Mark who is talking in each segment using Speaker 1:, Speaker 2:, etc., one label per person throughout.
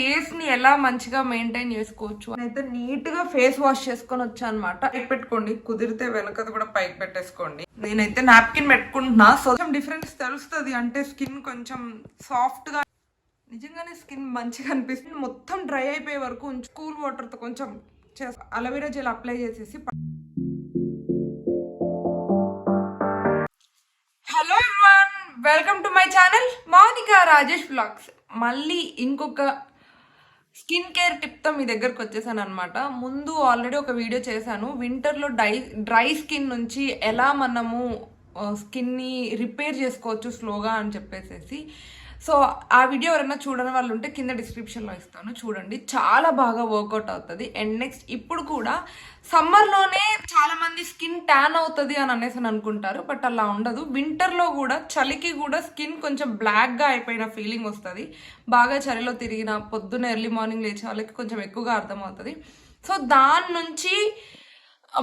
Speaker 1: Face ని ఎలా మంచిగా మెయింటైన్ చేసుకోవచ్చు అయితే నీట్ గా ఫేస్ వాష్ చేసుకొని వచ్చా అనమాట. పైకి పెట్టుకోండి, కుదిరితే వెనకది కూడా పైకి పెట్టేసుకోండి. నేనైతే నాప్కిన్ పెట్టుకుంటున్నా, సో కొంచెం డిఫరెన్స్ తెలుస్తుంది. అంటే స్కిన్ కొంచెం సాఫ్ట్ గా, నిజంగానే స్కిన్ మంచిగా అనిపిస్తుంది. మొత్తం డ్రై అయిపోయే వరకు కూల్ వాటర్ తో కొంచెం అలోవెరా జెల్ అప్లై చేసేసి. Hello everyone, welcome to my channel Mounika Rajesh vlogs. మళ్ళీ ఇంకొక స్కిన్ కేర్ టిప్తో మీ దగ్గరకు వచ్చేసాను అనమాట. ముందు ఆల్రెడీ ఒక వీడియో చేశాను, వింటర్లో డ్రై స్కిన్ నుంచి ఎలా మనము స్కిన్ని రిపేర్ చేసుకోవచ్చు స్లోగా అని చెప్పేసి. సో ఆ వీడియో ఎవరైనా చూడని వాళ్ళు ఉంటే కింద డిస్క్రిప్షన్లో ఇస్తాను, చూడండి. చాలా బాగా వర్కౌట్ అవుతుంది. అండ్ నెక్స్ట్, ఇప్పుడు కూడా సమ్మర్లోనే చాలామంది స్కిన్ ట్యాన్ అవుతుంది అని అనేసి అనుకుంటారు, బట్ అలా ఉండదు. వింటర్లో కూడా చలికి కూడా స్కిన్ కొంచెం బ్లాక్గా అయిపోయిన ఫీలింగ్ వస్తుంది. బాగా చలిలో తిరిగిన, పొద్దున్న ఎర్లీ మార్నింగ్ లేచే వాళ్ళకి కొంచెం ఎక్కువగా అర్థమవుతుంది. సో దాని నుంచి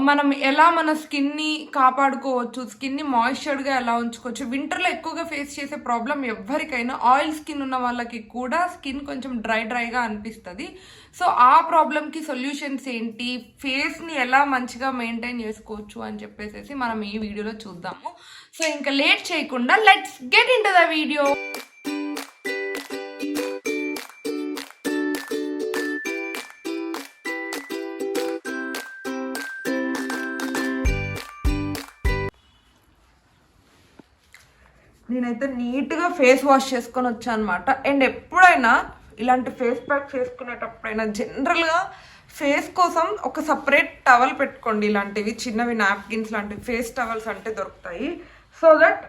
Speaker 1: మనం ఎలా మన స్కిన్ని కాపాడుకోవచ్చు, స్కిన్ని మాయిశ్చర్డ్గా ఎలా ఉంచుకోవచ్చు. వింటర్లో ఎక్కువగా ఫేస్ చేసే ప్రాబ్లం ఎవరికైనా, ఆయిల్ స్కిన్ ఉన్న వాళ్ళకి కూడా స్కిన్ కొంచెం డ్రైగా అనిపిస్తుంది. సో ఆ ప్రాబ్లంకి సొల్యూషన్స్ ఏంటి, ఫేస్ని ఎలా మంచిగా మెయింటైన్ చేసుకోవచ్చు అని చెప్పేసి మనం ఈ వీడియోలో చూద్దాము. సో ఇంకా లేట్ చేయకుండా let's get in to the video. నేనైతే నీట్గా ఫేస్ వాష్ చేసుకొని వచ్చాను అనమాట. అండ్ ఎప్పుడైనా ఇలాంటి ఫేస్ ప్యాక్ చేసుకునేటప్పుడైనా జనరల్గా ఫేస్ కోసం ఒక సపరేట్ టవల్ పెట్టుకోండి. ఇలాంటివి చిన్నవి నాప్కిన్స్ లాంటివి ఫేస్ టవల్స్ అంటే దొరుకుతాయి. సో దట్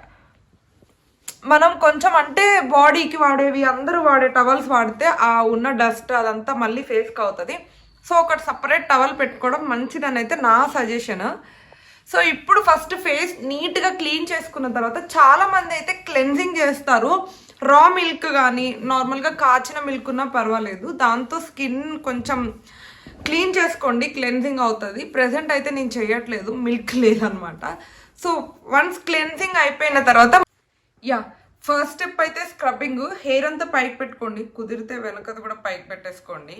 Speaker 1: మనం కొంచెం, అంటే బాడీకి వాడేవి అందరూ వాడే టవల్స్ వాడితే ఆ ఉన్న డస్ట్ అదంతా మళ్ళీ ఫేస్కి అవుతుంది. సో ఒకటి సపరేట్ టవల్ పెట్టుకోవడం మంచిదని అయితే నా సజెషన్. సో ఇప్పుడు ఫస్ట్ ఫేస్ నీట్గా క్లీన్ చేసుకున్న తర్వాత చాలామంది అయితే క్లెన్జింగ్ చేస్తారు. రా మిల్క్ కానీ నార్మల్గా కాచిన మిల్క్ ఉన్నా పర్వాలేదు, దాంతో స్కిన్ కొంచెం క్లీన్ చేసుకోండి, క్లెన్జింగ్ అవుతుంది. ప్రెజెంట్ అయితే నేను చేయట్లేదు, మిల్క్ లేదనమాట. సో వన్స్ క్లెన్జింగ్ అయిపోయిన తర్వాత ఫస్ట్ స్టెప్ అయితే స్క్రబ్బింగ్. హెయిర్ అంతా పైకి పెట్టుకోండి, కుదిరితే వెనకది కూడా పైకి పెట్టేసుకోండి.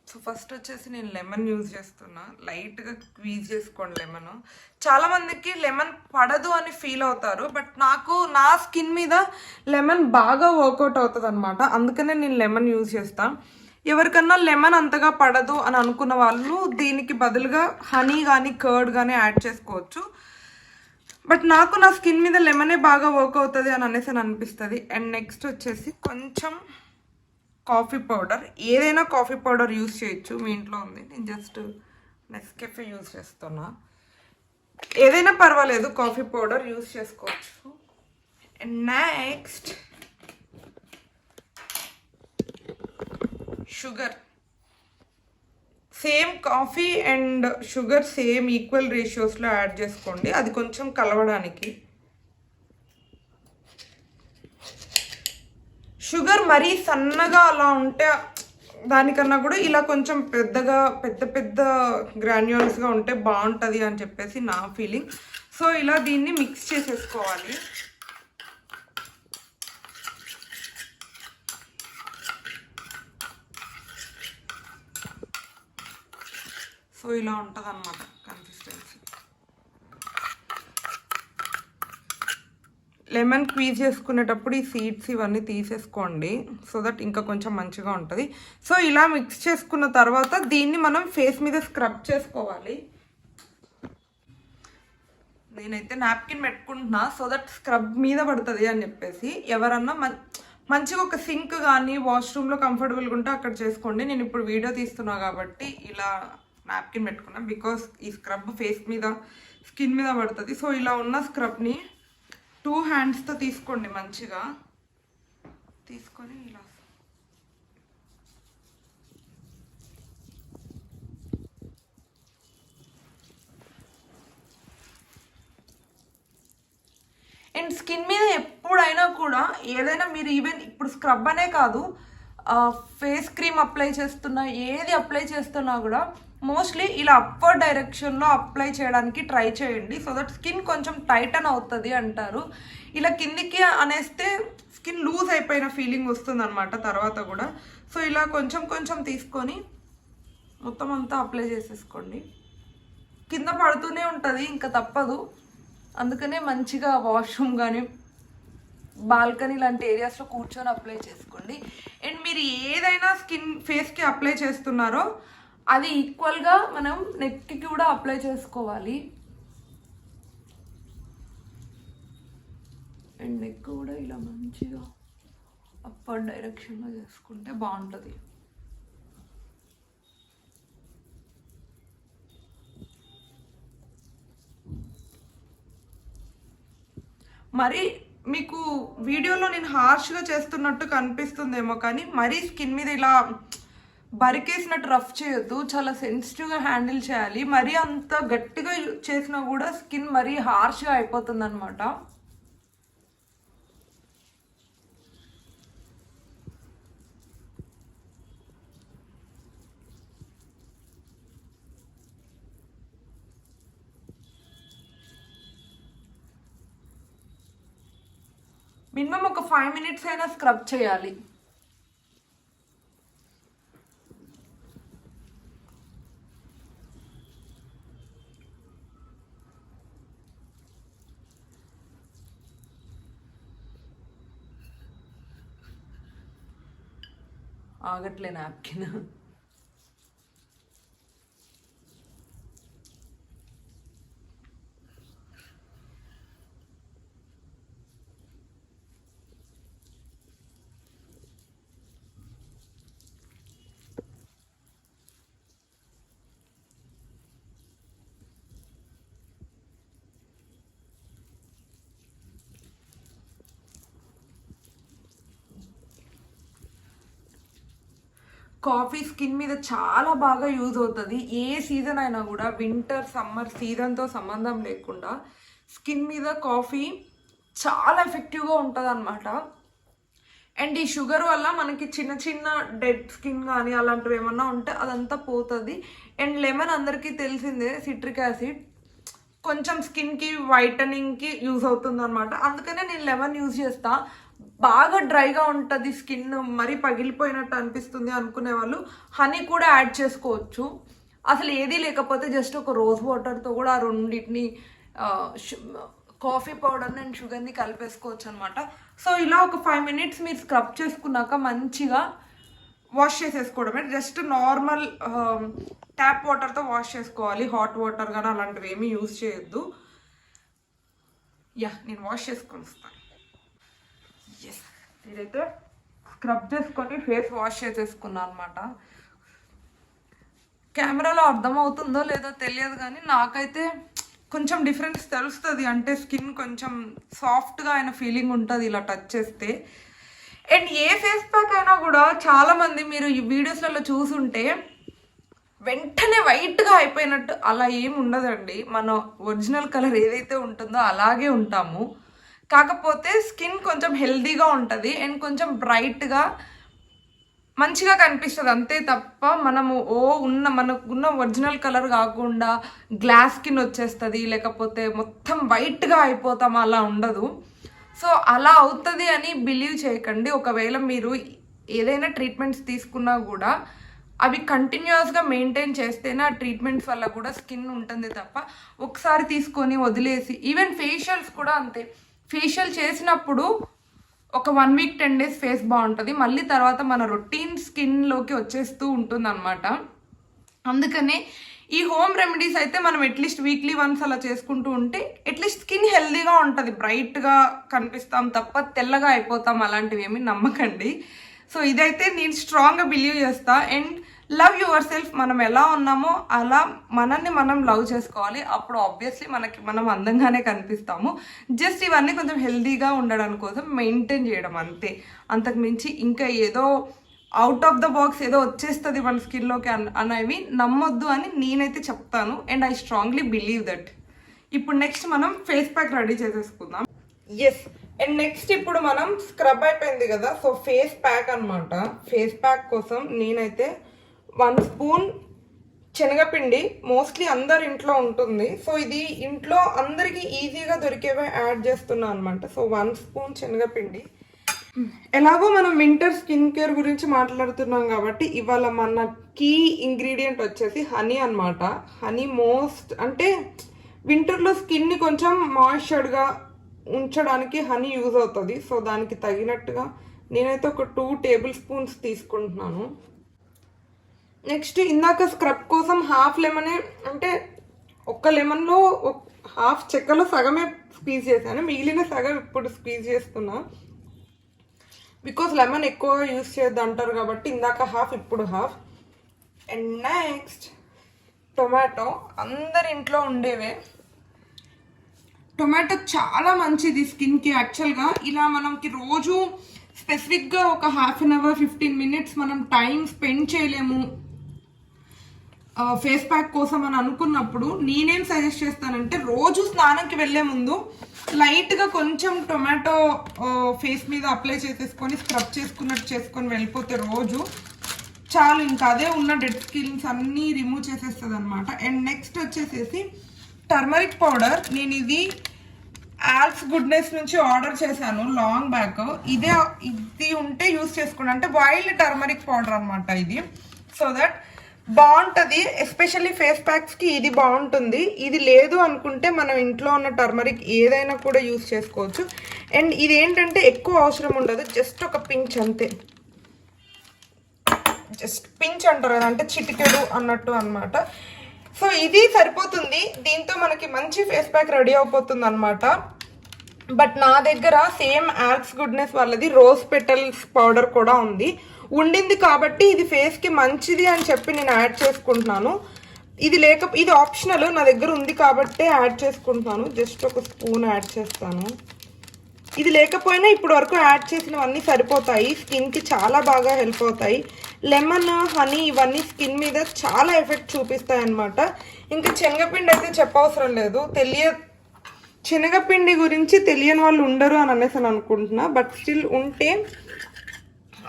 Speaker 1: సో ఫస్ట్ వచ్చేసి నేను లెమన్ యూజ్ చేస్తున్నా. లైట్గా స్క్వీజ్ చేసుకోండి లెమన్. చాలామందికి లెమన్ పడదు అని ఫీల్ అవుతారు, బట్ నాకు నా స్కిన్ మీద లెమన్ బాగా వర్కౌట్ అవుతుంది అనమాట. అందుకనే నేను లెమన్ యూజ్ చేస్తాను. ఎవరికన్నా లెమన్ అంతగా పడదు అని అనుకున్న వాళ్ళు దీనికి బదులుగా హనీ కానీ కర్డ్ కానీ యాడ్ చేసుకోవచ్చు. బట్ నాకు నా స్కిన్ మీద లెమనే బాగా వర్క్ అవుతుంది అని అనేసి అనిపిస్తుంది. అండ్ నెక్స్ట్ వచ్చేసి కొంచెం కాఫీ పౌడర్, ఏదైనా కాఫీ పౌడర్ యూజ్ చేయొచ్చు, మీ ఇంట్లో ఉంది. నేను జస్ట్ నెస్కెఫే యూజ్ చేస్తున్నా. ఏదైనా పర్వాలేదు, కాఫీ పౌడర్ యూజ్ చేసుకోవచ్చు. And next sugar. Same coffee and sugar same equal రేషియోస్లో యాడ్ చేసుకోండి, అది కొంచెం కలవడానికి. షుగర్ మరీ సన్నగా అలా ఉంటే దానికన్నా కూడా ఇలా కొంచెం పెద్దగా పెద్ద గ్రాన్యూల్స్గా ఉంటే బాగుంటుంది అని చెప్పేసి నా ఫీలింగ్. సో ఇలా దీన్ని మిక్స్ చేసేసుకోవాలి. సో ఇలా ఉంటుంది అన్నమాట కన్సిస్టెన్సీ. లెమన్ స్క్వీజ్ చేసుకునేటప్పుడు ఈ సీడ్స్ ఇవన్నీ తీసేసుకోండి, సో దట్ ఇంకా కొంచెం మంచిగా ఉంటుంది. సో ఇలా మిక్స్ చేసుకున్న తర్వాత దీన్ని మనం ఫేస్ మీద స్క్రబ్ చేసుకోవాలి. నేనైతే నాప్కిన్ పెట్టుకుంటున్నా, సో దట్ స్క్రబ్ మీద పడుతుంది అని చెప్పేసి. ఎవరన్నా మంచిగా ఒక సింక్ కానీ వాష్రూమ్లో కంఫర్టబుల్గా ఉంటే అక్కడ చేసుకోండి. నేను ఇప్పుడు వీడియో తీస్తున్నా కాబట్టి ఇలా నాప్కిన్ పెట్టుకున్నా, బికాస్ ఈ స్క్రబ్ ఫేస్ మీద స్కిన్ మీద పడుతుంది. సో ఇలా ఉన్న స్క్రబ్ని 2 హ్యాండ్స్తో తీసుకోండి, మంచిగా తీసుకొని ఇలా. అండ్ స్కిన్ మీద ఎప్పుడైనా కూడా ఏదైనా మీరు ఈవెన్ ఇప్పుడు స్క్రబ్ అనే కాదు, ఫేస్ క్రీమ్ అప్లై చేస్తున్నా, ఏది అప్లై చేస్తున్నా కూడా మోస్ట్లీ ఇలా అప్వర్డ్ డైరెక్షన్లో అప్లై చేయడానికి ట్రై చేయండి, సో దట్ స్కిన్ కొంచెం టైటన్ అవుతుంది అంటారు. ఇలా కిందికి అనేస్తే స్కిన్ లూజ్ అయిపోయిన ఫీలింగ్ వస్తుంది అనమాట తర్వాత కూడా. సో ఇలా కొంచెం కొంచెం తీసుకొని మొత్తం అంతా అప్లై చేసేసుకోండి. కింద పడుతూనే ఉంటుంది, ఇంకా తప్పదు. అందుకనే మంచిగా వాష్రూమ్ కానీ బాల్కనీ లాంటి ఏరియాస్లో కూర్చొని అప్లై చేసుకోండి. అండ్ మీరు ఏదైనా ఫేస్కి అప్లై చేస్తున్నారో అది ఈక్వల్గా మనం నెక్కి కూడా అప్లై చేసుకోవాలి. అండ్ నెక్ కూడా ఇలా మంచిగా అప్పర్ డైరెక్షన్లో చేసుకుంటే బాగుంటుంది. మరి మీకు వీడియోలో నేను హార్ష్గా చేస్తున్నట్టు కనిపిస్తుందేమో, కానీ మరీ స్కిన్ మీద ఇలా బరికేసినట్టు రఫ్ చేయొద్దు, చాలా సెన్సిటివ్గా హ్యాండిల్ చేయాలి. మరీ అంత గట్టిగా చేసినా కూడా స్కిన్ మరీ హార్ష్గా అయిపోతుంది అనమాట. మినిమం ఒక 5 minutes అయినా స్క్రబ్ చేయాలి. ఆగట్లే నాప్కిన్. కాఫీ స్కిన్ మీద చాలా బాగా యూజ్ అవుతుంది. ఏ సీజన్ అయినా కూడా, వింటర్ సమ్మర్ సీజన్తో సంబంధం లేకుండా స్కిన్ మీద కాఫీ చాలా ఎఫెక్టివ్గా ఉంటుంది అనమాట. అండ్ ఈ షుగర్ వల్ల మనకి చిన్న చిన్న డెడ్ స్కిన్ కానీ అలాంటివి ఏమన్నా ఉంటే అదంతా పోతుంది. అండ్ లెమన్ అందరికీ తెలిసిందే, సిట్రిక్ యాసిడ్ కొంచెం స్కిన్కి వైటనింగ్కి యూజ్ అవుతుంది అనమాట. అందుకనే నేను లెమన్ యూజ్ చేస్తా. బాగా డ్రైగా ఉంటుంది స్కిన్, మరీ పగిలిపోయినట్టు అనిపిస్తుంది అనుకునే వాళ్ళు హనీ కూడా యాడ్ చేసుకోవచ్చు. అసలు ఏది లేకపోతే జస్ట్ ఒక రోజ్ వాటర్తో కూడా ఆ రెండింటిని కాఫీ పౌడర్ని అండ్ షుగర్ని కలిపేసుకోవచ్చు అనమాట. సో ఇలా ఒక 5 minutes మీరు స్క్రబ్ చేసుకున్నాక మంచిగా వాష్ చేసేసుకోవడమే. జస్ట్ నార్మల్ ట్యాప్ వాటర్తో వాష్ చేసుకోవాలి, హాట్ వాటర్ కానీ అలాంటివి ఏమీ యూజ్ చేయొద్దు. నేను వాష్ చేసుకొని వస్తాను. ఇదైతే స్క్రబ్ చేసుకొని ఫేస్ వాష్ చేసేసుకున్నాను అనమాట. కెమెరాలో అర్థమవుతుందో లేదో తెలియదు, కానీ నాకైతే కొంచెం డిఫరెన్స్ తెలుస్తుంది. అంటే స్కిన్ కొంచెం సాఫ్ట్గా అయిన ఫీలింగ్ ఉంటుంది ఇలా టచ్ చేస్తే. అండ్ ఏ ఫేస్ ప్యాక్ అయినా కూడా చాలామంది మీరు ఈ వీడియోస్లలో చూసుంటే వెంటనే వైట్గా అయిపోయినట్టు అలా ఏమి ఉండదండి. మన ఒరిజినల్ కలర్ ఏదైతే ఉంటుందో అలాగే ఉంటాము. కాకపోతే స్కిన్ కొంచెం హెల్దీగా ఉంటుంది అండ్ కొంచెం బ్రైట్గా మంచిగా కనిపిస్తుంది అంతే తప్ప మనము మనకున్న ఒరిజినల్ కలర్ కాకుండా గ్లాస్ స్కిన్ వచ్చేస్తుంది, లేకపోతే మొత్తం వైట్గా అయిపోతాం, అలా ఉండదు. సో అలా అవుతుంది అని బిలీవ్ చేయకండి. ఒకవేళ మీరు ఏదైనా ట్రీట్మెంట్స్ తీసుకున్నా కూడా అవి కంటిన్యూస్గా మెయింటైన్ చేస్తేనే ఆ ట్రీట్మెంట్స్ వల్ల కూడా స్కిన్ ఉంటుంది తప్ప ఒకసారి తీసుకొని వదిలేసి, ఈవెన్ ఫేషియల్స్ కూడా అంతే. ఫేషియల్ చేసినప్పుడు ఒక 1 week 10 days ఫేస్ బాగుంటుంది, మళ్ళీ తర్వాత మన రొటీన్ స్కిన్లోకి వచ్చేస్తూ ఉంటుంది అనమాట. అందుకనే ఈ హోమ్ రెమెడీస్ అయితే మనం అట్లీస్ట్ వీక్లీ వన్స్ అలా చేసుకుంటూ ఉంటే అట్లీస్ట్ స్కిన్ హెల్దీగా ఉంటుంది, బ్రైట్గా కనిపిస్తాం తప్ప తెల్లగా అయిపోతాం అలాంటివి ఏమి నమ్మకండి. సో ఇదైతే నేను స్ట్రాంగ్గా బిలీవ్ చేస్తా. And love your self. మనం ఎలా ఉన్నామో అలా మనల్ని మనం లవ్ చేసుకోవాలి. అప్పుడు ఆబ్వియస్లీ మనం అందంగానే కనిపిస్తాము. జస్ట్ ఇవన్నీ కొంచెం హెల్దీగా ఉండడం కోసం మెయింటైన్ చేయడం అంతే. అంతకు మించి ఇంకా ఏదో అవుట్ ఆఫ్ ద బాక్స్ ఏదో వచ్చేస్తుంది మన స్కిన్లోకి అనేవి నమ్మొద్దు అని నేనైతే చెప్తాను. And I strongly believe that. ఇప్పుడు నెక్స్ట్ మనం ఫేస్ ప్యాక్ రెడీ చేసేసుకుందాం. అండ్ నెక్స్ట్ ఇప్పుడు మనం స్క్రబ్ అయిపోయింది కదా, సో ఫేస్ ప్యాక్ అనమాట. ఫేస్ ప్యాక్ కోసం నేనైతే 1 spoon శనగపిండి మోస్ట్లీ అందరి ఇంట్లో ఉంటుంది. సో ఇది ఇంట్లో అందరికీ ఈజీగా దొరికేవే యాడ్ చేస్తున్నాను అనమాట. సో 1 స్పూన్ శనగపిండి. ఎలాగో మనం వింటర్ స్కిన్ కేర్ గురించి మాట్లాడుతున్నాం కాబట్టి ఇవాళ మన కీ ఇంగ్రీడియంట్ వచ్చేసి హనీ అనమాట. హనీ అంటే వింటర్లో స్కిన్ని కొంచెం మాయిశ్చర్డ్గా ఉంచడానికి హనీ యూజ్ అవుతుంది. సో దానికి తగినట్టుగా నేనైతే ఒక 2 టేబుల్ స్పూన్స్ తీసుకుంటున్నాను. నెక్స్ట్ ఇందాక స్క్రబ్ కోసం హాఫ్ లెమనే, అంటే ఒక్క లెమన్లో హాఫ్ చెక్కలో సగమే స్క్వీజ్ చేశాను, మిగిలిన సగం ఇప్పుడు స్క్వీజ్ చేస్తున్నా. బికాస్ లెమన్ ఎక్కువ యూజ్ చేయొద్దు అంటారు కాబట్టి ఇందాక హాఫ్ ఇప్పుడు హాఫ్. అండ్ నెక్స్ట్ టొమాటో, అందరి ఇంట్లో ఉండేవే. టొమాటో చాలా మంచిది స్కిన్కి. యాక్చువల్గా ఇలా మనకి రోజు స్పెసిఫిక్గా ఒక హాఫ్ అన్ అవర్ 15 మినిట్స్ మనం టైం స్పెండ్ చేయలేము ఫేస్ ప్యాక్ కోసం అని అనుకున్నప్పుడు నేనేం సజెస్ట్ చేస్తానంటే రోజు స్నానంకి వెళ్ళే ముందు లైట్గా కొంచెం టొమాటో ఫేస్ మీద అప్లై చేసేసుకొని స్క్రబ్ చేసుకొని వెళ్ళిపోతే రోజు చాలు, ఇంకా అదే ఉన్న డెడ్ స్కిన్స్ అన్నీ రిమూవ్ చేసేస్తుంది అనమాట. అండ్ నెక్స్ట్ వచ్చేసేసి టర్మరిక్ పౌడర్. నేను ఇది ఆల్స్ గుడ్నెస్ నుంచి ఆర్డర్ చేశాను లాంగ్ బ్యాక్. ఇది ఉంటే యూస్ చేసుకోండి, అంటే బాయిల్డ్ టర్మరిక్ పౌడర్ అనమాట ఇది. సో దట్ బాగుంటుంది, ఎస్పెషల్లీ ఫేస్ ప్యాక్స్కి ఇది బాగుంటుంది. ఇది లేదు అనుకుంటే మనం ఇంట్లో ఉన్న టర్మరిక్ ఏదైనా కూడా యూస్ చేసుకోవచ్చు. అండ్ ఇది ఏంటంటే ఎక్కువ అవసరం ఉండదు, జస్ట్ ఒక పించ్ అంతే. జస్ట్ పించ్ అంటారు కదా, అంటే చిటికెడు అన్నట్టు అనమాట. సో ఇది సరిపోతుంది, దీంతో మనకి మంచి ఫేస్ ప్యాక్ రెడీ అయిపోతుంది అనమాట. బట్ నా దగ్గర సేమ్ ఆల్స్ గుడ్నెస్ వాళ్ళది రోజ్ పెటల్స్ పౌడర్ కూడా ఉండింది కాబట్టి ఇది ఫేస్కి మంచిది అని చెప్పి నేను యాడ్ చేసుకుంటున్నాను. ఇది ఆప్షనల్, నా దగ్గర ఉంది కాబట్టి యాడ్ చేసుకుంటున్నాను. జస్ట్ ఒక స్పూన్ యాడ్ చేస్తాను. ఇది లేకపోయినా ఇప్పుడు వరకు యాడ్ చేసినవన్నీ సరిపోతాయి, స్కిన్కి చాలా బాగా హెల్ప్ అవుతాయి. లెమన్, హనీ ఇవన్నీ స్కిన్ మీద చాలా ఎఫెక్ట్ చూపిస్తాయి అన్నమాట. ఇంకా శనగపిండి అయితే చెప్పవసరం లేదు. శనగపిండి గురించి తెలియని వాళ్ళు ఉండరు అని అనేసి అనుకుంటున్నా. బట్ స్టిల్ ఉంటే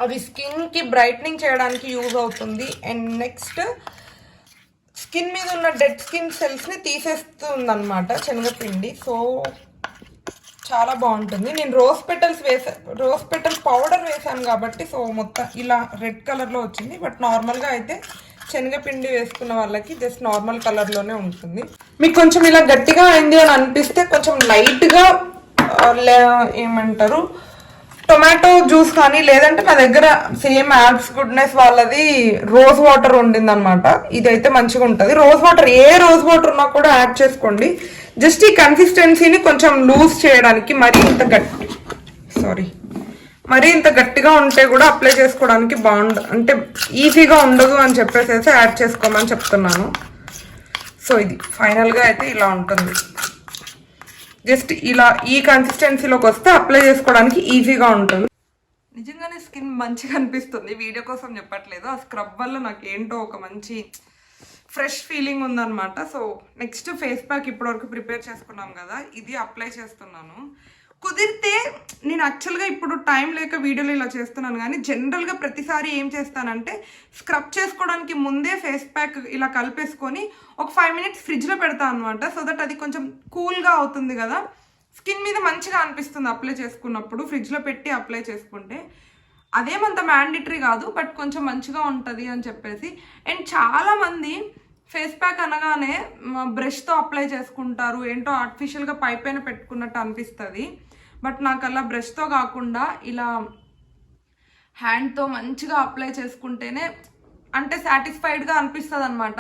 Speaker 1: అది స్కిన్కి బ్రైట్నింగ్ చేయడానికి యూజ్ అవుతుంది. అండ్ నెక్స్ట్ స్కిన్ మీద ఉన్న డెడ్ స్కిన్ సెల్స్ని తీసేస్తుంది అనమాట శనగపిండి. సో చాలా బాగుంటుంది. నేను రోజ్ పెటల్స్ పౌడర్ వేసాను కాబట్టి సో మొత్తం ఇలా రెడ్ కలర్లో వచ్చింది. బట్ నార్మల్గా అయితే శనగపిండి వేసుకున్న వాళ్ళకి జస్ట్ నార్మల్ కలర్లోనే ఉంటుంది. మీకు కొంచెం ఇలా గట్టిగా అయింది అని అనిపిస్తే కొంచెం లైట్గా ఏమంటారు టొమాటో జ్యూస్ కానీ, లేదంటే నా దగ్గర సేమ్ యాప్స్ గుడ్నెస్ వాళ్ళది రోజ్ వాటర్ ఉండిందనమాట. ఇదైతే మంచిగా ఉంటుంది. రోజ్ వాటర్ ఉన్నా కూడా యాడ్ చేసుకోండి. జస్ట్ ఈ కన్సిస్టెన్సీని కొంచెం లూజ్ చేయడానికి. మరీ ఇంత గట్టిగా ఉంటే కూడా అప్లై చేసుకోవడానికి అంటే ఈజీగా ఉండదు అని చెప్పేసి యాడ్ చేసుకోమని చెప్తున్నాను. సో ఇది ఫైనల్గా అయితే ఇలా ఉంటుంది. జస్ట్ ఇలా ఈ కన్సిస్టెన్సీలోకి వస్తే అప్లై చేసుకోవడానికి ఈజీగా ఉంటుంది. నిజంగానే స్కిన్ మంచిగా అనిపిస్తుంది, వీడియో కోసం చెప్పట్లేదు. ఆ స్క్రబ్ వల్ల నాకు ఏంటో ఒక మంచి ఫ్రెష్ ఫీలింగ్ ఉందన్నమాట. సో నెక్స్ట్ ఫేస్ ప్యాక్ ఇప్పటివరకు ప్రిపేర్ చేసుకున్నాం కదా, ఇది అప్లై చేస్తున్నాను. కుదిరితే నేను యాక్చువల్గా ఇప్పుడు టైం లేక వీడియోలో ఇలా చేస్తున్నాను, కానీ జనరల్గా ప్రతిసారి ఏం చేస్తానంటే స్క్రబ్ చేసుకోవడానికి ముందే ఫేస్ ప్యాక్ ఇలా కలిపేసుకొని ఒక 5 మినిట్స్ ఫ్రిడ్జ్లో పెడతాను అనమాట. సో దట్ అది కొంచెం కూల్గా అవుతుంది కదా, స్కిన్ మీద మంచిగా అనిపిస్తుంది అప్లై చేసుకున్నప్పుడు. ఫ్రిడ్జ్లో పెట్టి అప్లై చేసుకుంటే అదేమంత మ్యాండేటరీ కాదు, బట్ కొంచెం మంచిగా ఉంటుంది అని చెప్పేసి. అండ్ చాలామంది ఫేస్ ప్యాక్ అనగానే బ్రష్తో అప్లై చేసుకుంటారు, ఏంటో ఆర్టిఫిషియల్గా పైపైన పెట్టుకున్నట్టు అనిపిస్తుంది. బట్ నాకు అలా బ్రష్తో కాకుండా ఇలా హ్యాండ్తో మంచిగా అప్లై చేసుకుంటేనే అంటే సాటిస్ఫైడ్గా అనిపిస్తుంది అనమాట.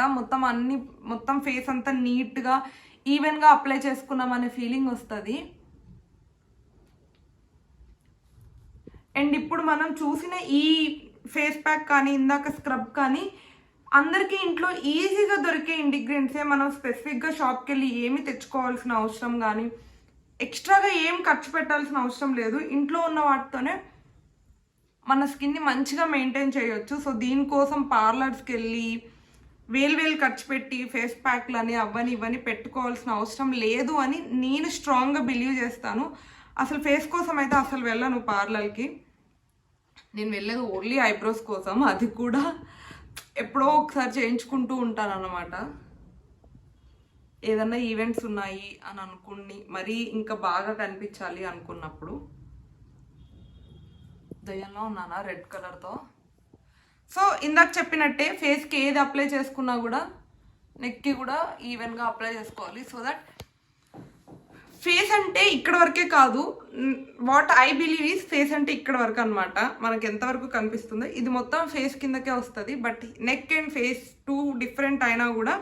Speaker 1: మొత్తం ఫేస్ అంతా నీట్గా ఈవెన్గా అప్లై చేసుకున్నామనే ఫీలింగ్ వస్తుంది. అండ్ ఇప్పుడు మనం చూసిన ఈ ఫేస్ ప్యాక్ కానీ ఇందాక స్క్రబ్ కానీ అందరికీ ఇంట్లో ఈజీగా దొరికే ఇంగ్రీడియంట్సే. మనం స్పెసిఫిక్గా షాప్కి వెళ్ళి ఏమి తెచ్చుకోవాల్సిన అవసరం కానీ ఎక్స్ట్రాగా ఏం ఖర్చు పెట్టాల్సిన అవసరం లేదు. ఇంట్లో ఉన్న వాటితోనే మన స్కిన్ని మంచిగా మెయింటైన్ చేయొచ్చు. సో దీనికోసం పార్లర్స్కి వెళ్ళి వేలు ఖర్చు పెట్టి ఫేస్ ప్యాక్లని ఇవన్నీ పెట్టుకోవాల్సిన అవసరం లేదు అని నేను స్ట్రాంగ్గా బిలీవ్ చేస్తాను. అసలు ఫేస్ కోసం అయితే అసలు వెళ్ళను పార్లర్కి. నేను వెళ్ళేది ఓన్లీ ఐబ్రోస్ కోసం, అది కూడా ఎప్పుడో ఒకసారి చేయించుకుంటూ ఉంటాను అన్నమాట. ఏదన్నా ఈవెంట్స్ ఉన్నాయి అని అనుకుని మరీ ఇంకా బాగా కనిపించాలి అనుకున్నప్పుడు. దయ్యంలో ఉన్నానా రెడ్ కలర్తో. సో ఇందాక చెప్పినట్టే ఫేస్కి ఏది అప్లై చేసుకున్నా కూడా నెక్కి కూడా ఈవెన్గా అప్లై చేసుకోవాలి. సో దట్ ఫేస్ అంటే ఇక్కడ వరకే కాదు, what I believe is face అంటే ఇక్కడ వరకు అనమాట. మనకి ఎంతవరకు కనిపిస్తుందో ఇది మొత్తం ఫేస్ కిందకే వస్తుంది. But neck and face two different అయినా కూడా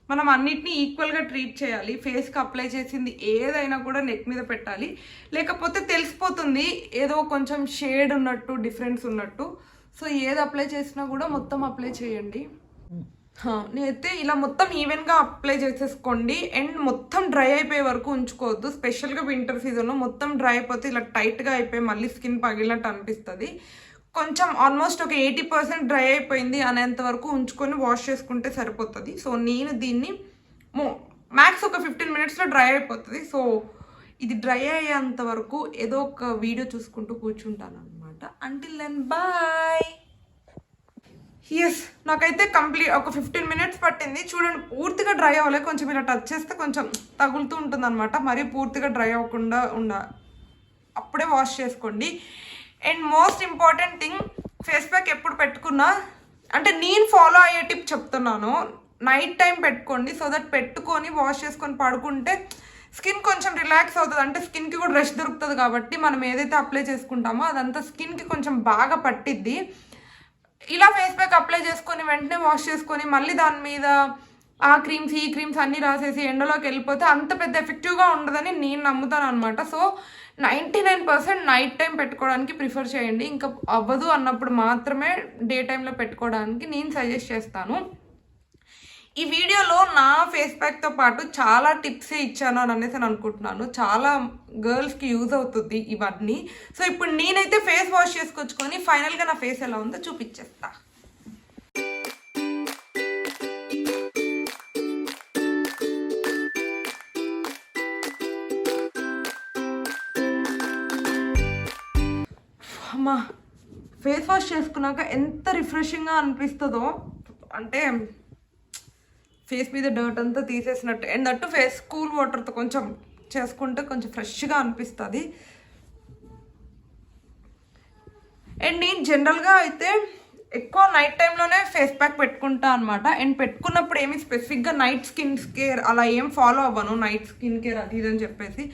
Speaker 1: మనం అన్నిటినీ ఈక్వల్గా ట్రీట్ చేయాలి. ఫేస్కి అప్లై చేసింది ఏదైనా కూడా నెక్ మీద పెట్టాలి, లేకపోతే తెలిసిపోతుంది ఏదో కొంచెం షేడ్ ఉన్నట్టు, డిఫరెన్స్ ఉన్నట్టు. సో ఏది అప్లై చేసినా కూడా మొత్తం అప్లై చేయండి. నేనైతే ఇలా మొత్తం ఈవెన్గా అప్లై చేసేసుకోండి. అండ్ మొత్తం డ్రై అయిపోయే వరకు ఉంచుకోవద్దు. స్పెషల్గా వింటర్ సీజన్లో మొత్తం డ్రై అయిపోతే ఇలా టైట్గా అయిపోయి మళ్ళీ స్కిన్ పగిలినట్టు అనిపిస్తుంది. కొంచెం ఆల్మోస్ట్ ఒక 80% డ్రై అయిపోయింది అనేంత వరకు ఉంచుకొని వాష్ చేసుకుంటే సరిపోతుంది. సో నేను దీన్ని మ్యాక్స్ ఒక 15 minutesలో డ్రై అయిపోతుంది. సో ఇది డ్రై అయ్యేంత వరకు ఏదో ఒక వీడియో చూసుకుంటూ కూర్చుంటాను అనమాట. Until then bye. ఎస్, నాకైతే కంప్లీట్ ఒక 15 minutes పట్టింది. చూడండి, పూర్తిగా డ్రై అవ్వలేదు. కొంచెం ఇలా టచ్ చేస్తే కొంచెం తగులుతూ ఉంటుంది అనమాట. మరీ పూర్తిగా డ్రై అవ్వకుండా అప్పుడే వాష్ చేసుకోండి. And most important thing, face pack ఎప్పుడు పెట్టుకున్నా అంటే నేను ఫాలో అయ్యే టిప్ చెప్తున్నాను, నైట్ టైం పెట్టుకోండి. సో దట్ పెట్టుకొని వాష్ చేసుకొని పడుకుంటే స్కిన్ కొంచెం రిలాక్స్ అవుతుంది. అంటే స్కిన్కి కూడా రెస్ట్ దొరుకుతుంది కాబట్టి మనం ఏదైతే అప్లై చేసుకుంటామో అదంతా స్కిన్కి కొంచెం బాగా పట్టిద్ది. ఇలా ఫేస్ ప్యాక్ అప్లై చేసుకొని వెంటనే వాష్ చేసుకొని మళ్ళీ దాని మీద ఆ క్రీమ్స్ ఈ క్రీమ్స్ అన్నీ రాసేసి ఎండలోకి వెళ్ళిపోతే అంత పెద్ద ఎఫెక్టివ్గా ఉండదని నేను నమ్ముతాను అనమాట. సో 99% నైట్ టైం పెట్టుకోవడానికి ప్రిఫర్ చేయండి. ఇంకా అవ్వదు అన్నప్పుడు మాత్రమే డే టైంలో పెట్టుకోవడానికి నేను సజెస్ట్ చేస్తాను. ఈ వీడియోలో నా ఫేస్ ప్యాక్తో పాటు చాలా టిప్సే ఇచ్చాను అని అనేసి అనుకుంటున్నాను. చాలా గర్ల్స్కి యూజ్ అవుతుంది ఇవన్నీ. సో ఇప్పుడు నేనైతే ఫేస్ వాష్ చేసుకొచ్చుకొని ఫైనల్గా నా ఫేస్ ఎలా ఉందో చూపించేస్తా. అమ్మా, ఫేస్ వాష్ చేసుకున్నాక ఎంత రిఫ్రెషింగ్గా అనిపిస్తుందో, అంటే ఫేస్ మీద డర్ట్ అంతా తీసేసినట్టు. అండ్ దట్టు ఫేస్ కూల్ వాటర్తో కొంచెం చేసుకుంటే కొంచెం ఫ్రెష్గా అనిపిస్తుంది. అండ్ నేను జనరల్గా అయితే ఎక్కువ నైట్ టైంలోనే ఫేస్ ప్యాక్ పెట్టుకుంటా అనమాట. అండ్ పెట్టుకున్నప్పుడు ఏమి స్పెసిఫిక్గా నైట్ స్కిన్ కేర్ అలా ఏం ఫాలో అవ్వను, నైట్ స్కిన్ కేర్ అది ఇదని చెప్పేసి.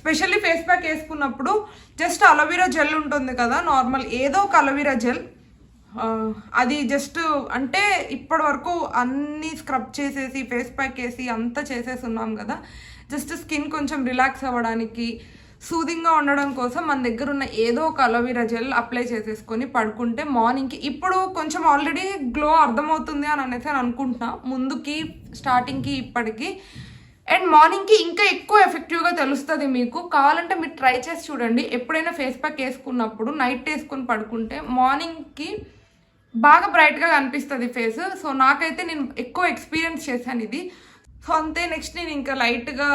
Speaker 1: స్పెషల్లీ ఫేస్ ప్యాక్ వేసుకున్నప్పుడు జస్ట్ అలోవెరా జెల్ ఉంటుంది కదా, నార్మల్ ఏదో ఒక అలోవెరా జెల్, అది జస్ట్ అంటే ఇప్పటి వరకు అన్నీ స్క్రబ్ చేసేసి ఫేస్ ప్యాక్ వేసి అంతా చేసేసి ఉన్నాం కదా, జస్ట్ స్కిన్ కొంచెం రిలాక్స్ అవ్వడానికి, సూదింగ్గా ఉండడం కోసం మన దగ్గర ఉన్న ఏదో ఒక అలోవెరా జెల్ అప్లై చేసేసుకొని పడుకుంటే మార్నింగ్కి, ఇప్పుడు కొంచెం ఆల్రెడీ గ్లో అర్థమవుతుంది అని అనేసి అనుకుంటున్నా, ముందుకి స్టార్టింగ్కి ఇప్పటికి. అండ్ మార్నింగ్కి ఇంకా ఎక్కువ ఎఫెక్టివ్గా తెలుస్తుంది మీకు. కావాలంటే మీరు ట్రై చేసి చూడండి. ఎప్పుడైనా ఫేస్ ప్యాక్ వేసుకున్నప్పుడు నైట్ వేసుకొని పడుకుంటే మార్నింగ్కి బాగా బ్రైట్గా కనిపిస్తుంది ఫేస్. సో నాకైతే నేను ఎక్కువ ఎక్స్పీరియన్స్ చేశాను ఇది. సో అంతే, నెక్స్ట్ నేను ఇంకా లైట్గా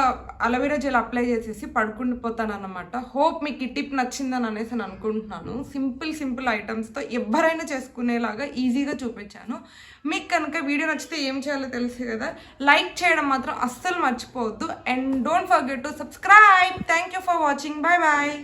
Speaker 1: అలోవెరా జెల్ అప్లై చేసేసి పడుకుండిపోతాను అనమాట. హోప్ మీకు ఈ టిప్ నచ్చిందని అనేసి నేను అనుకుంటున్నాను. సింపుల్ ఐటమ్స్తో ఎవరైనా చేసుకునేలాగా ఈజీగా చూపించాను. మీకు కనుక వీడియో నచ్చితే ఏం చేయాలో తెలుసు కదా, లైక్ చేయడం మాత్రం అస్సలు మర్చిపోవద్దు. And don't forget to subscribe. Thank you for watching. Bye bye.